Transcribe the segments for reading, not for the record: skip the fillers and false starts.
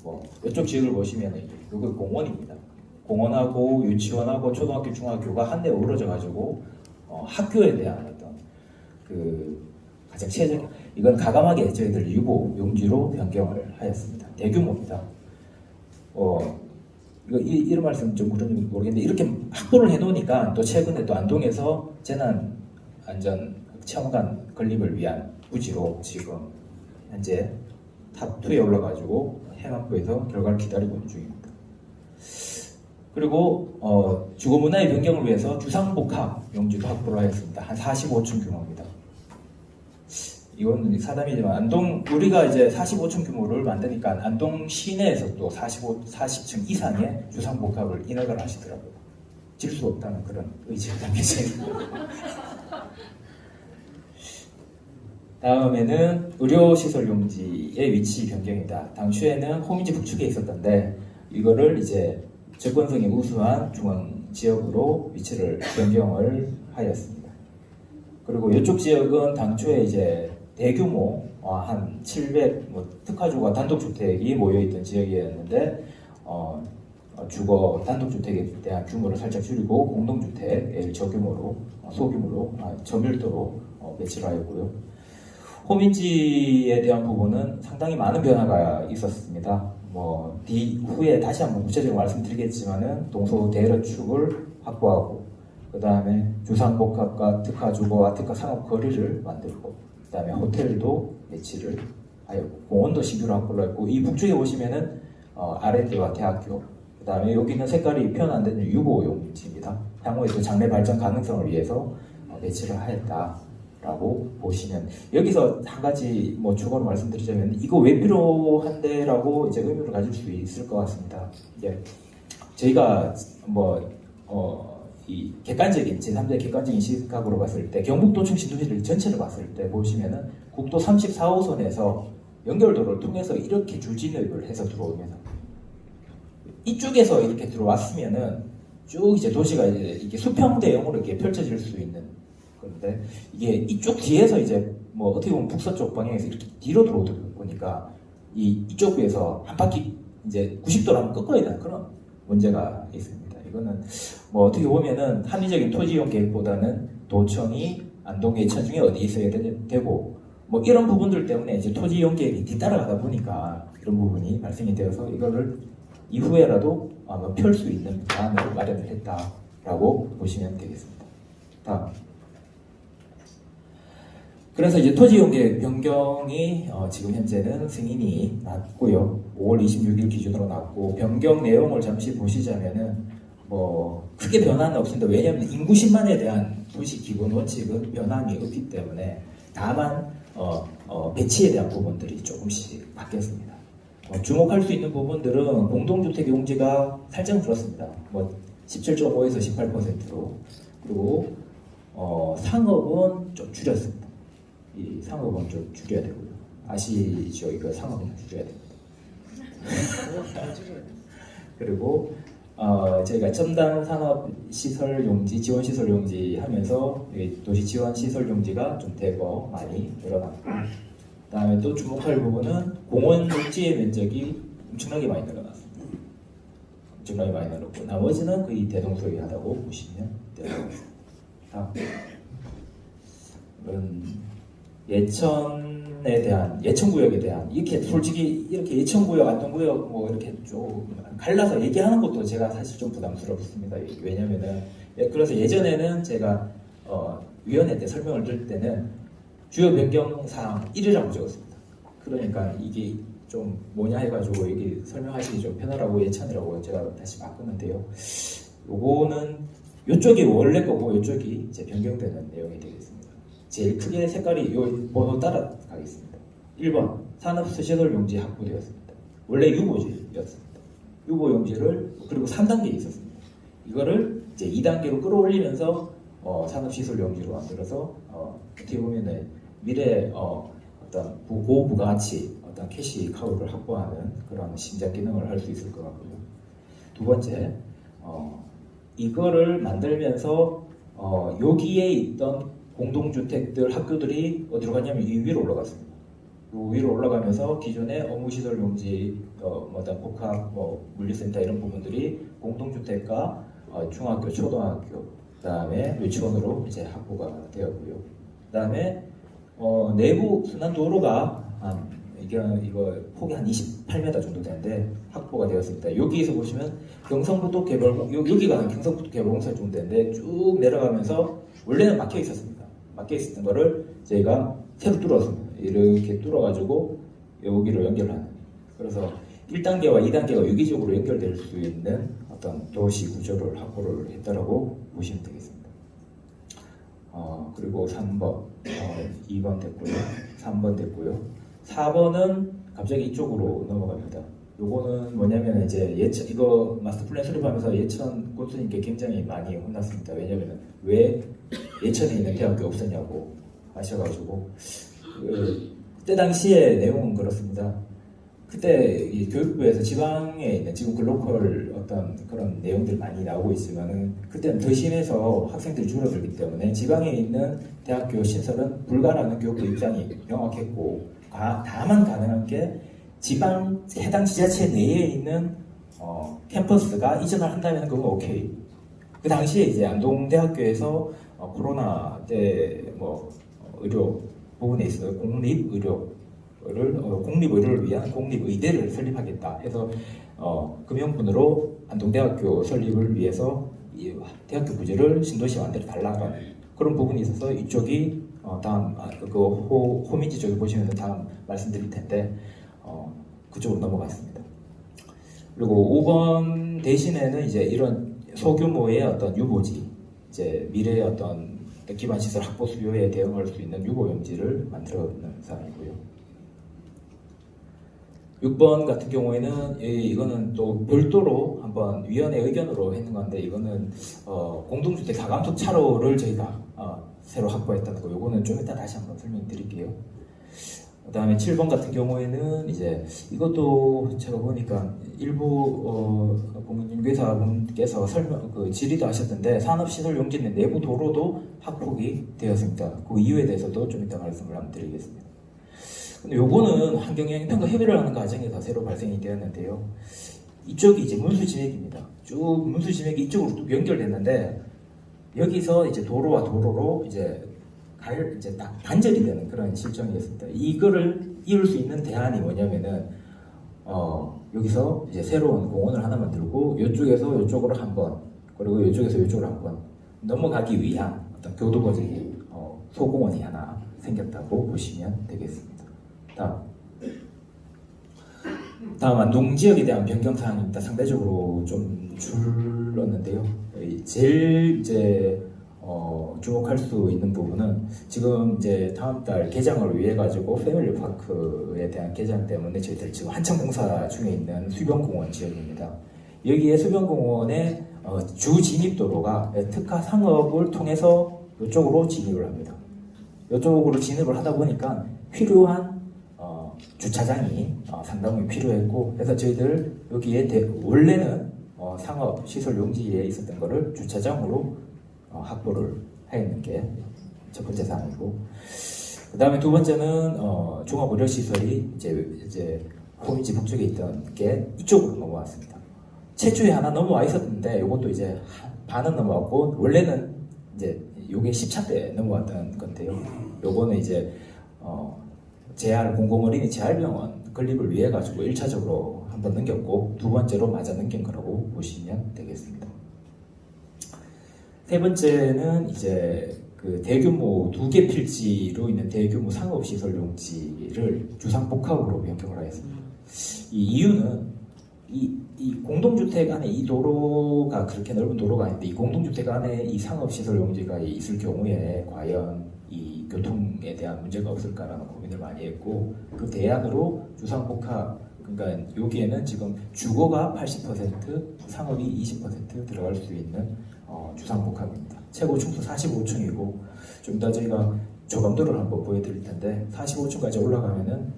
뭐 이쪽 지역을 보시면 여기 공원입니다. 공원하고 유치원하고 초등학교, 중학교가 한데 어우러져 가지고 학교에 대한 어떤 그 가장 최적 이건 가감하게 저희들 유보 용지로 변경을 하였습니다. 대규모입니다. 이런 말씀 좀 그런지 모르겠는데 이렇게 확보를 해놓으니까 또 최근에 또 안동에서 재난 안전 체험관 건립을 위한 부지로 지금 현재 탑2에 올라가지고 행안부에서 결과를 기다리고 있는 중입니다. 그리고 주거 문화의 변경을 위해서 주상복합 용지도 확보를 하였습니다. 한 45층 규모입니다. 이건 사담이지만 안동 우리가 이제 45층 규모를 만드니까 안동 시내에서 또 40층 이상의 주상복합을 인허가를 하시더라고요. 질 수 없다는 그런 의지가 담겨져 있습니다. 다음에는 의료시설 용지의 위치 변경이다. 당초에는 호민지 북측에 있었던데 이거를 이제 접근성이 우수한 중앙 지역으로 위치를 변경을 하였습니다. 그리고 이쪽 지역은 당초에 이제 대규모 한 700 특화주거 단독주택이 모여있던 지역이었는데 주거 단독주택에 대한 규모를 살짝 줄이고 공동주택을 저규모로 소규모로 저밀도로 배치를 하였고요. 호민지에 대한 부분은 상당히 많은 변화가 있었습니다. 뒤후에 다시 한번 구체적으로 말씀드리겠지만은 동서 대러축을 확보하고 그 다음에 주상복합과 특화주거와 특화상업 거리를 만들고 그 다음에 호텔도 배치를 하였고 공원도 신규로 확보를 했고 이 북쪽에 보시면은 R&D와 대학교 그 다음에 여기는 색깔이 표현 안 되는 유보용지입니다. 향후에 또 장래 발전 가능성을 위해서 배치를 하였다라고 보시면 여기서 한 가지 추가로 말씀드리자면 이거 왜 필요한데라고 이제 의미를 가질 수 있을 것 같습니다. 이제 저희가 이 객관적인 제3대 객관적인 시각으로 봤을 때 경북도청 신도시를 전체를 봤을 때 보시면은 국도 34호선에서 연결도로를 통해서 이렇게 줄진입을 해서 들어오면 이쪽에서 이렇게 들어왔으면은 쭉 이제 도시가 이게 수평대형으로 이렇게 펼쳐질 수 있는 건데 이게 이쪽 뒤에서 이제 어떻게 보면 북서쪽 방향에서 이렇게 뒤로 들어오다 보니까 이쪽에서 한 바퀴 이제 90도로 한번 꺾어야 되는 그런 문제가 있습니다. 이거는 어떻게 보면은 합리적인 토지이용 계획보다는 도청이 안동 예천 중에 어디 있어야 되고 이런 부분들 때문에 이제 토지이용 계획이 뒤따라가다 보니까 이런 부분이 발생이 되어서 이거를 이후에라도 펼 수 있는 방안을 마련을 했다라고 보시면 되겠습니다. 다음. 그래서 이제 토지이용 계획 변경이 지금 현재는 승인이 났고요. 5월 26일 기준으로 났고 변경 내용을 잠시 보시자면은 크게 변화는 없습니다. 왜냐하면 인구 10만에 대한 도시 기본 원칙은 변함이 없기 때문에 다만 배치에 대한 부분들이 조금씩 바뀌었습니다. 주목할 수 있는 부분들은 공동주택 용지가 살짝 늘었습니다. 17.5에서 18%로 그리고 상업은 좀 줄였습니다. 이 상업은 좀 줄여야 되고요. 아시죠? 이거 상업은 줄여야 됩니다. 그리고 저희가 첨단 산업 시설 용지, 지원 시설 용지 하면서 도시 지원 시설 용지가 좀 대거 많이 늘어났고, 그다음에 또 주목할 부분은 공원 녹지의 면적이 엄청나게 많이 늘어났습니다. 엄청나게 많이 늘었고, 나머지는 거의 대동소이하다고 보시면 되겠습니다. 다음. 예천에 대한 예천구역에 대한 이렇게 솔직히 이렇게 예천구역, 안동구역 이렇게 좀 갈라서 얘기하는 것도 제가 사실 좀 부담스럽습니다. 왜냐면은 그래서 예전에는 제가 위원회 때 설명을 드릴 때는 주요 변경 사항 1이라고 적었습니다. 그러니까 이게 좀 뭐냐 해가지고 이게 설명하시기 좀 편하라고 예천이라고 제가 다시 바꿨는데요. 요거는 요쪽이 원래 거고 요쪽이 이제 변경되는 내용이 되겠습니다. 제일 크게 색깔이 요 번호 따라 가겠습니다. 1번 산업시설 용지 확보되었습니다. 원래 유보지였습니다. 유보용지를 그리고 3단계에 있었습니다. 이거를 이제 2단계로 끌어올리면서 산업시설 용지로 만들어서 어떻게 보면은 미래 어떤 고부가가치 어떤 캐시 카우를 확보하는 그런 심장 기능을 할 수 있을 것 같고요. 두 번째 이거를 만들면서 여기에 있던 공동주택들 학교들이 어디로 갔냐면 이 위로 올라갔습니다. 요 위로 올라가면서 기존의 업무시설 용지, 복합, 물리센터 이런 부분들이 공동주택과 중학교, 초등학교, 그다음에 유치원으로 이제 확보가 되었고요. 그다음에 내부 순환 도로가 이거 폭이 한 28m 정도 되는데 확보가 되었습니다. 여기에서 보시면 경성북도 개발공 여기가 경성북도 개발공사 정도 되는데 쭉 내려가면서 원래는 막혀 있었습니다. 막혀 있었던 거를 저희가 새로 뚫었습니다. 이렇게 뚫어가지고 여기로 연결하는. 그래서 1단계와 2단계가 유기적으로 연결될 수 있는 어떤 도시 구조를 확보를 했다라고 보시면 되겠습니다. 그리고 3번, 2번 됐고요. 3번 됐고요. 4번은 갑자기 이쪽으로 넘어갑니다. 요거는 뭐냐면 이제 이거 마스터 플랜 수립하면서 예천 교수님께 굉장히 많이 혼났습니다. 왜냐면 왜 예천에 있는 대학교 없었냐고 하셔가지고 그때 당시에 내용은 그렇습니다. 그때 이 교육부에서 지방에 있는 지금 글로컬 어떤 그런 내용들 많이 나오고 있지만은 그때는 더 심해서 학생들이 줄어들기 때문에 지방에 있는 대학교 신설은 불가라는 교육부 입장이 명확했고 다만 가능한 게 지방 해당 지자체 내에 있는 캠퍼스가 이전을 한다면 그건 오케이. 그 당시에 이제 안동대학교에서 코로나 때 의료 부분에 있어서 공립의료를 위한 공립의대를 설립하겠다 해서 그 명분으로 안동대학교 설립을 위해서 이 대학교 부지를 신도시와 만들어 달라는 그런 부분이 있어서 이쪽이 다음 호민지 쪽에 보시면 다음 말씀드릴 텐데 그쪽으로 넘어갔습니다. 그리고 5번 대신에는 이제 이런 소규모의 어떤 유보지, 이제 미래의 어떤 기반 시설 확보 수요에 대응할 수 있는 유보용지를 만들어놓는 사항이고요. 6번 같은 경우에는 이거는 또 별도로 한번 위원회 의견으로 했는 건데 이거는 공동주택 가감속 차로를 저희가 새로 확보했다는 거 이거는 좀 이따 다시 한번 설명드릴게요. 그 다음에 7번 같은 경우에는 이제 이것도 제가 보니까 일부 공인중개사분께서 질의도 하셨던데 산업시설 용지 내 내부 도로도 확보가 되었습니다. 그 이유에 대해서도 좀 이따 말씀을 한번 드리겠습니다. 근데 요거는 환경영향평가 협의를 하는 과정에서 새로 발생이 되었는데요. 이쪽이 이제 문수지맥입니다. 쭉 문수지맥이 이쪽으로 쭉 연결됐는데 여기서 이제 도로와 도로로 이제 딱 단절이 되는 그런 실정이었습니다. 이거를 이을 수 있는 대안이 뭐냐면은 여기서 이제 새로운 공원을 하나 만들고 이쪽에서 이쪽으로 한 번, 그리고 이쪽에서 이쪽으로 한 번 넘어가기 위한 어떤 교도거리 소공원이 하나 생겼다고 보시면 되겠습니다. 다음 안동 지역에 대한 변경 사항입니다. 상대적으로 좀 줄었는데요. 제일 이제 주목할 수 있는 부분은 지금 이제 다음 달 개장을 위해 가지고 패밀리 파크에 대한 개장 때문에 저희들 지금 한참 공사 중에 있는 수변공원 지역입니다. 여기에 수변공원의 주 진입도로가 특화 상업을 통해서 이쪽으로 진입을 합니다. 이쪽으로 진입을 하다 보니까 필요한 주차장이 상당히 필요했고, 그래서 저희들 여기에 원래는 상업 시설 용지에 있었던 거를 주차장으로 확보를 해있는 게 첫 번째 사항이고, 그 다음에 두 번째는 종합의료시설이 이제 호민지 북쪽에 있던 게 이쪽으로 넘어왔습니다. 최초에 하나 넘어와 있었는데 이것도 이제 반은 넘어왔고, 원래는 이제 요게 10차 때 넘어왔던 건데요. 요거는 이제 공공어린이 재활병원 건립을 위해 가지고 1차적으로 한번 넘겼고 두 번째로 맞아 넘긴 거라고 보시면 되겠습니다. 세 번째는 이제 그 대규모 2개 필지로 있는 대규모 상업시설 용지를 주상복합으로 변경을 하였습니다. 이 이유는 이 공동주택 안에 이 도로가 그렇게 넓은 도로가 아닌데 이 공동주택 안에 이 상업시설 용지가 있을 경우에 과연 이 교통에 대한 문제가 없을까라는 고민을 많이 했고, 그 대안으로 주상복합, 그러니까 여기에는 지금 주거가 80%, 상업이 20% 들어갈 수 있는 주상복합입니다. 최고 층수 45층이고 좀 이따 저희가 조감도를 한번 보여드릴 텐데 45층까지 올라가면은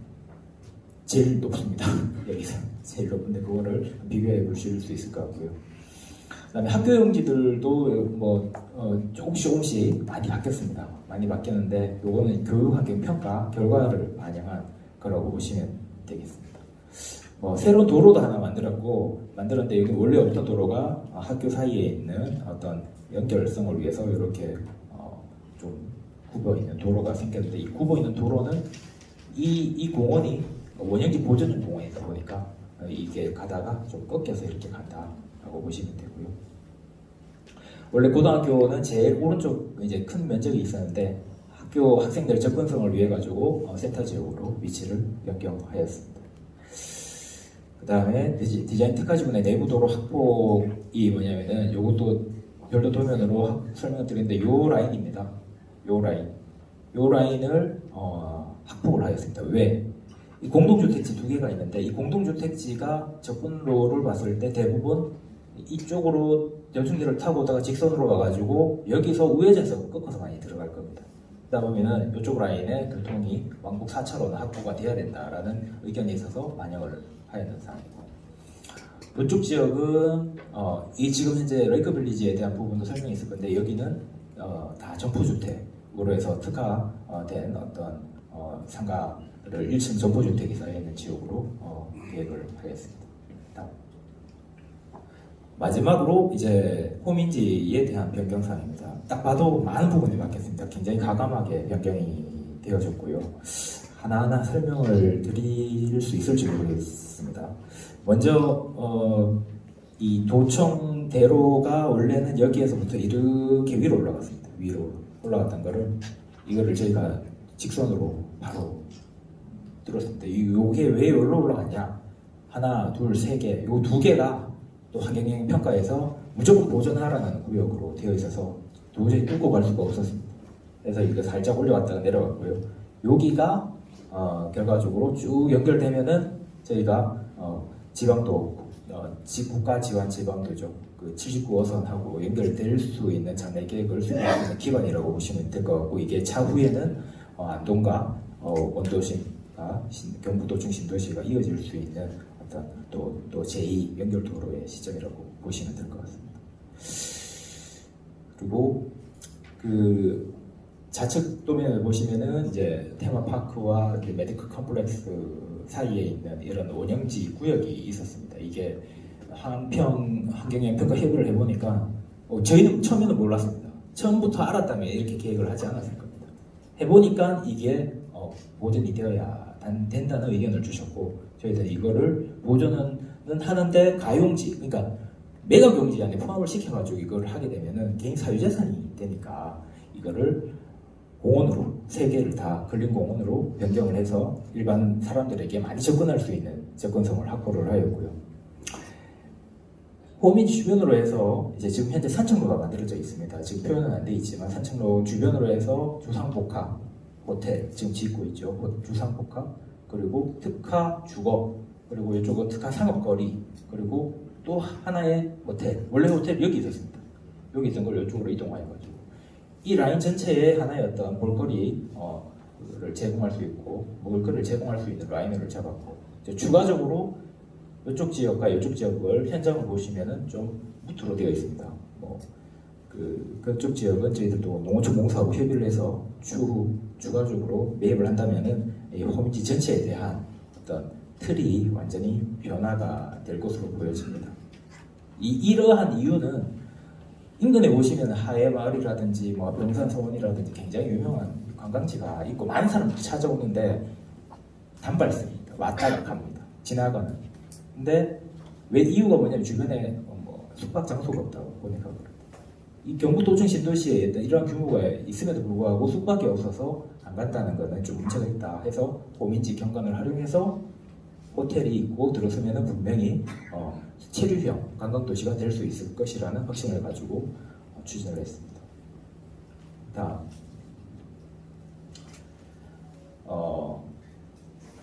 제일 높습니다. 여기서 제일 높은데 그거를 비교해 보실 수 있을 것 같고요. 그다음에 학교 용지들도 조금씩 많이 바뀌었습니다. 많이 바뀌었는데 요거는 교육환경 평가 결과를 반영한 거라고 보시면 되겠습니다. 새로운 도로도 하나 만들었는데 여기 원래 없던 도로가 학교 사이에 있는 어떤 연결성을 위해서 이렇게 좀 굽어 있는 도로가 생겼는데, 이 굽어 있는 도로는 이 공원이 원형지 보존용 공원이다 보니까 이게 가다가 좀 꺾여서 이렇게 간다라고 보시면 되고요. 원래 고등학교는 제일 오른쪽 이제 큰 면적이 있었는데 학교 학생들 접근성을 위해 가지고 센터 지역으로 위치를 변경하였습니다. 그 다음에 디자인 특화 지분의 내부 도로 확보이 뭐냐면은 이것도 별도 도면으로 설명을 드리는데 요 라인입니다. 요 라인을 확보를 하였습니다. 왜? 이 공동주택지 두 개가 있는데 이 공동주택지가 접근로를 봤을 때 대부분 이쪽으로 연중지를 타고 오다가 직선으로 와가지고 여기서 우회전해서 꺾어서 많이 들어갈 겁니다. 그러다 보면은 이쪽 라인에 교통이 왕복 4차로는 확보가 돼야 된다라는 의견이 있어서 반영을 하였는 상황이고, 이쪽 지역은 이 지금 현재 레이크빌리지에 대한 부분도 설명이 있을 건데 여기는 다 점포주택으로 해서 특화된 어떤 상가를 1층 점포주택이 쌓여있는 지역으로 계획을 하겠습니다. 마지막으로 이제 홈인지에 대한 변경사항입니다. 딱 봐도 많은 부분이 바뀌었습니다. 굉장히 가감하게 변경이 되어졌고요. 하나하나 설명을 드릴 수 있을지 모르겠습니다. 먼저 이 도청대로가 원래는 여기에서부터 이렇게 위로 올라갔습니다. 위로 올라갔던 거를 이거를 저희가 직선으로 바로 뚫었습니다. 이게 왜 여기로 올라갔냐? 하나, 둘, 세 개, 요 두 개가 또 환경영향 평가에서 무조건 보존하라는 구역으로 되어 있어서 도저히 뚫고 갈 수가 없었습니다. 그래서 이거 살짝 올려갔다가 내려갔고요. 여기가 결과적으로 쭉 연결되면은 저희가 지방도 국가 지원 지방도죠. 그 79호선하고 연결될 수 있는 장래 계획을 수립할 수 있는 기반이라고 보시면 될 것 같고, 이게 차후에는 안동과 원도심과 경부도 중심도시가 이어질 수 있는 어떤 또 제2 연결도로의 시점이라고 보시면 될 것 같습니다. 그리고 그 좌측 도면을 보시면은 이제 테마파크와 메디컬 컴플렉스 사이에 있는 이런 원형지 구역이 있었습니다. 이게 환경영향 평가 협의를 해보니까 저희는 처음에는 몰랐습니다. 처음부터 알았다면 이렇게 계획을 하지 않았을 겁니다. 해보니까 이게 보존이 되어야 된다는 의견을 주셨고, 저희들은 이거를 보존은 하는데 가용지, 그러니까 매각용지 안에 포함을 시켜가지고 이걸 하게 되면은 개인 사유재산이 되니까 이거를 공원으로, 세 개를 다 근린공원으로 변경을 해서 일반 사람들에게 많이 접근할 수 있는 접근성을 확보를 하였고요. 홈인지 주변으로 해서 이제 지금 현재 산책로가 만들어져 있습니다. 지금 표현은 안 돼 있지만 산책로 주변으로 해서 주상복합 호텔 지금 짓고 있죠. 주상복합, 그리고 특화 주거, 그리고 이쪽은 특화 상업거리, 그리고 또 하나의 호텔, 원래 호텔 여기 있었습니다. 여기 있던 걸 이쪽으로 이동해가지고 이 라인 전체에 하나의 어떤 볼거리를 제공할 수 있고 먹을 거를 제공할 수 있는 라인을 잡았고, 추가적으로 이쪽 지역과 이쪽 지역을 현장을 보시면은 좀 무트로 되어 있습니다. 그쪽 지역은 저희들도 농어촌 공사하고 협의를 해서 추가적으로 매입을 한다면은 이 홈인지 전체에 대한 어떤 틀이 완전히 변화가 될 것으로 보여집니다. 이러한 이유는 인근에 오시면 하회마을이라든지 병산서원이라든지 굉장히 유명한 관광지가 있고 많은 사람들이 찾아오는데 단발성입니다. 왔다가 갑니다. 지나가는. 근데 왜 이유가 뭐냐면 주변에 숙박 장소가 없다고 보니까 그렇다. 이 경부도청 신도시에 이러한 규모가 있음에도 불구하고 숙박이 없어서 안 간다는 것은 좀 문제가 있다 해서 홈인지 경관을 활용해서 호텔이 있고 들어서면은 분명히 체류형 관광도시가 될 수 있을 것이라는 확신을 가지고 추진을 했습니다. 다음,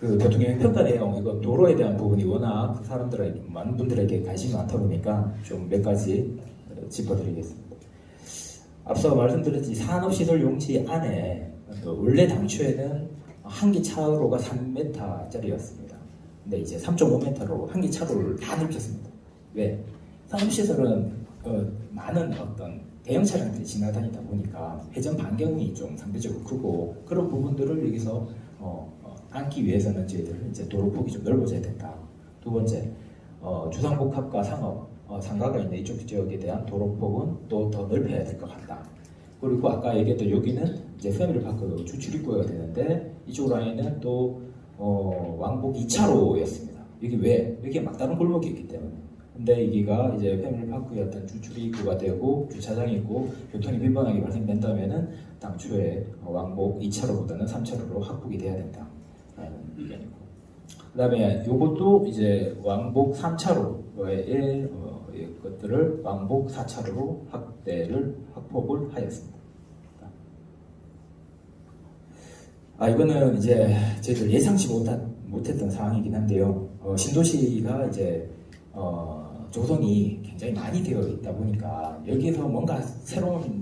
그 교통영향 평가 내용, 이거 도로에 대한 부분이 워낙 사람들에게, 많은 분들에게 관심이 많다 보니까 좀 몇 가지 짚어드리겠습니다. 앞서 말씀드렸듯이 산업시설 용지 안에 원래 당초에는 한기 차로가 3m짜리였습니다. 근데 이제 3.5m로 한기 차로를 다 넓혔습니다. 왜? 산업시설은 많은 어떤 대형 차량들이 지나다니다 보니까 회전 반경이 좀 상대적으로 크고 그런 부분들을 여기서 않기 위해서는 저희들 이제 도로폭이 좀 넓어져야 된다. 두 번째, 주상복합과 상업, 상가가 있는 이쪽 지역에 대한 도로폭은 또 더 넓혀야 될 것 같다. 그리고 아까 얘기했던 여기는 이제 패밀리파크 주출입구가 되는데 이쪽 라인은 또 왕복 2차로였습니다. 여기 왜? 여기 막다른 골목이 있기 때문에. 근데 여기가 이제 패밀리파크였던 주출입구가 되고 주차장이 있고 교통이 빈번하게 발생된다면은 당초에 왕복 2차로보다는 3차로로 확보이 돼야 된다. 라는 의견이고. 그 다음에 요것도 이제 왕복 3차로의 것들을 왕복 4차로로 확폭을 하였습니다. 이거는 이제 저희들 예상치 못했던 상황이긴 한데요. 신도시가 이제 조성이 굉장히 많이 되어 있다 보니까 여기에서 뭔가 새로운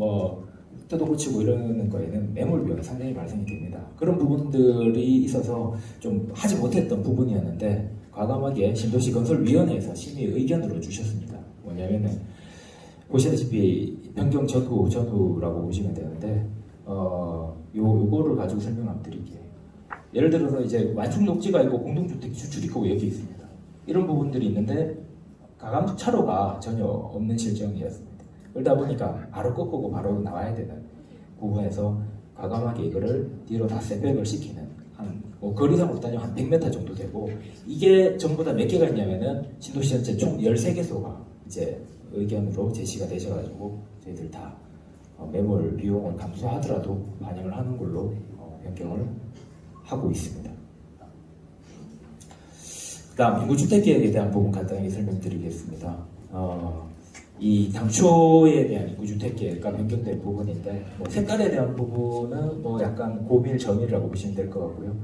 뜯어고치고 이러는 거에는 매몰 비용이 상당히 발생이 됩니다. 그런 부분들이 있어서 좀 하지 못했던 부분이었는데 과감하게 신도시 건설위원회에서 심의 의견으로 주셨습니다. 뭐냐면은 보시다시피 변경 전후라고 보시면 되는데 요거를 가지고 설명 한번 드릴게요. 예를 들어서 이제 완충 녹지가 있고 공동주택 주출입구가 여기 있습니다. 이런 부분들이 있는데 가감 차로가 전혀 없는 실정이었습니다. 그러다 보니까 바로 꺾고 바로 나와야 되는 부분에서 과감하게 이거를 뒤로 다 셋백을 시키는 거리상으로 따지면 한 100m 정도 되고 이게 전부 다 몇 개가 있냐면은 신도시 전체 총 13개소가 이제 의견으로 제시가 되셔가지고 저희들 다 매몰 비용을 감수하더라도 반영을 하는 걸로 변경을 하고 있습니다. 그 다음 인구주택계획에 대한 부분 간단하게 설명드리겠습니다. 이 당초에 대한 인구주택계획과 변경된 부분인데 색깔에 대한 부분은 약간 고밀 점이라고 보시면 될 것 같고요.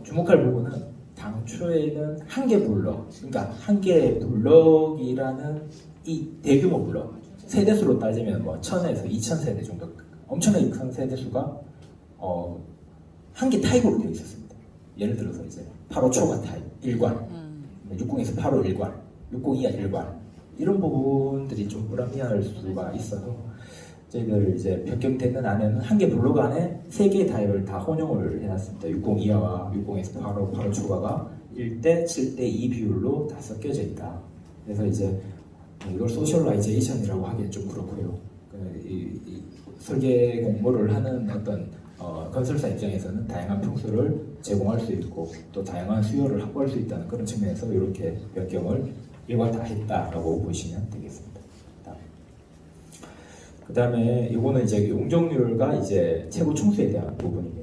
주목할 부분은 당초에는 한 개 블럭, 그러니까 한 개 블럭이라는 이 대규모 블럭 세대수로 따지면 1000에서 2000세대 정도 엄청나게 큰 세대수가 한 개 타입으로 되어 있었습니다. 예를 들어서 이제 8호 초과 타입 1관, 60에서 8호 1관, 60 이하 1관 이런 부분들이 좀 불합리할 수가 있어서 저희들 이제 변경되는 안에는 한 개 블록 안에 3개의 타입을 다 혼용을 해놨습니다. 60 이하와 60에서 8호, 8호 초과가 1대 7대 2 비율로 다 섞여져 있다. 그래서 이제 이걸 소셜라이제이션이라고 하기엔 좀 그렇고요. 이 설계 공모를 하는 어떤 건설사 입장에서는 다양한 평수를 제공할 수 있고 또 다양한 수요를 확보할 수 있다는 그런 측면에서 이렇게 변경을 일괄다했다라고 보시면 되겠습니다. 그 다음에 이거는 이제 용적률과 이제 최고 총수에 대한 부분입니다.